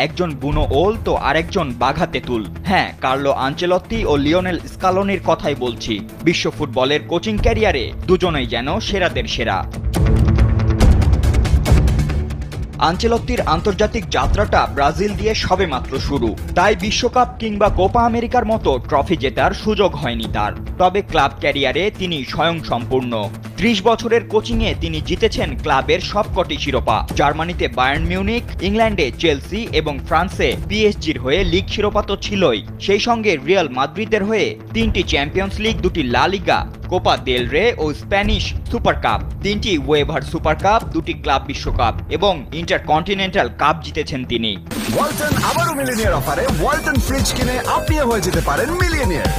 একজন বুনো ওল তো আরেকজন বাঘা তেঁতুল। হ্যাঁ, কার্লো আনচেলত্তি ও লিওনেল স্কালোনির কথাই বলছি। বিশ্ব ফুটবলের কোচিং ক্যারিয়ারে দুজনেই যেন সেরাদের সেরা। আনচেলত্তির আন্তর্জাতিক যাত্রাটা ব্রাজিল দিয়ে সবেমাত্র শুরু, তাই বিশ্বকাপ কিংবা কোপা আমেরিকার মতো ট্রফি জেতার সুযোগ হয়নি তার। তবে ক্লাব ক্যারিয়ারে তিনি স্বয়ংসম্পূর্ণ। ৩০ বছরের কোচিংয়ে তিনি জিতেছেন ক্লাবের সবকটি শিরোপা। জার্মানিতে বায়ার্ন মিউনিক, ইংল্যান্ডে চেলসি এবং ফ্রান্সে পিএসজির হয়ে লিগ শিরোপা তো ছিলই, সেই সঙ্গে রিয়াল মাদ্রিদের হয়ে ৩টি চ্যাম্পিয়ন্স লিগ, 2টি লা লিগা, কোপা দেল রে ও স্প্যানিশ সুপার কাপ, 3টি ওয়েভার সুপার কাপ, 2টি ক্লাব বিশ্বকাপ এবং ইন্টারকন্টিনেন্টাল কাপ জিতেছেন তিনি। ওয়ালটন আবারও মিলিয়নিয়ার অফারে ওয়ালটন ফ্রিজ কিনে আপনিও হয়ে যেতে পারেন মিলিয়নিয়ার।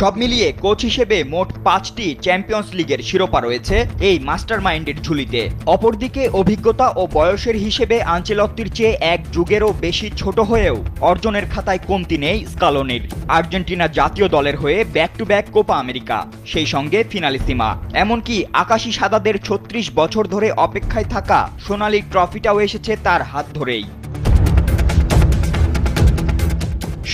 সব মিলিয়ে কোচ হিসেবে মোট 5টি চ্যাম্পিয়ন্স লিগের শিরোপা রয়েছে এই মাস্টারমাইন্ডের ঝুলিতে। অপরদিকে অভিজ্ঞতা ও বয়সের হিসেবে আনচেলত্তির চেয়ে এক যুগেরও বেশি ছোট হয়েও অর্জনের খাতায় কমতি নেই স্কালোনির। আর্জেন্টিনা জাতীয় দলের হয়ে back to back Copa America, সেই সঙ্গে ফিনালিসিমা, এমনকি আকাশি সাদাদের 36 বছর ধরে অপেক্ষায় থাকা সোনালী ট্রফিটাও এসেছে তার হাত ধরেই।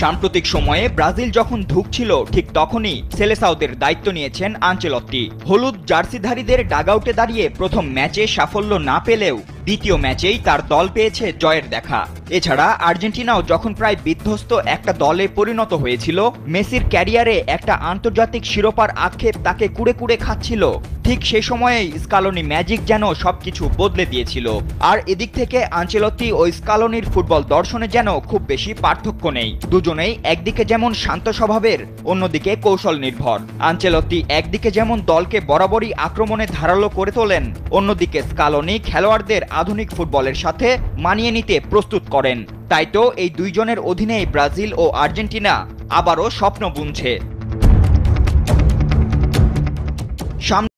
সাম্প্রতিক সময়ে ব্রাজিল যখন ধুঁকছিল ঠিক তখনই সেলেসাওদের দায়িত্ব নিয়েছেন আনচেলত্তি। হলুদ জার্সিধারীদের ডাগআউটে দাঁড়িয়ে প্রথম ম্যাচে সাফল্য না পেলেও দ্বিতীয় ম্যাচেই তার দল পেয়েছে জয়ের দেখা। এছাড়া আর্জেন্টিনাও যখন প্রায় বিধ্বস্ত একটা দলে পরিণত হয়েছিল, মেসির ক্যারিয়ারে একটা আন্তর্জাতিক শিরোপার আক্ষেপ তাকে কুড়ে কুড়ে খাচ্ছিল, ঠিক সে সময়েই স্কালোনি ম্যাজিক যেন সবকিছু বদলে দিয়েছিল। আর এদিক থেকে আনচেলত্তি ও স্কালোনির ফুটবল দর্শনে যেন খুব বেশি পার্থক্য নেই। দুজনেই একদিকে যেমন শান্ত স্বভাবের, অন্যদিকে কৌশল নির্ভর। আনচেলত্তি একদিকে যেমন দলকে বরাবরই আক্রমণে ধারালো করে তোলেন, অন্যদিকে স্কালোনি খেলোয়াড়দের আধুনিক ফুটবলের সাথে মানিয়ে নিতে প্রস্তুত করেন। তাই তো এই দুইজনের অধীনেই ব্রাজিল ও আর্জেন্টিনা আবারও স্বপ্ন বুনছে।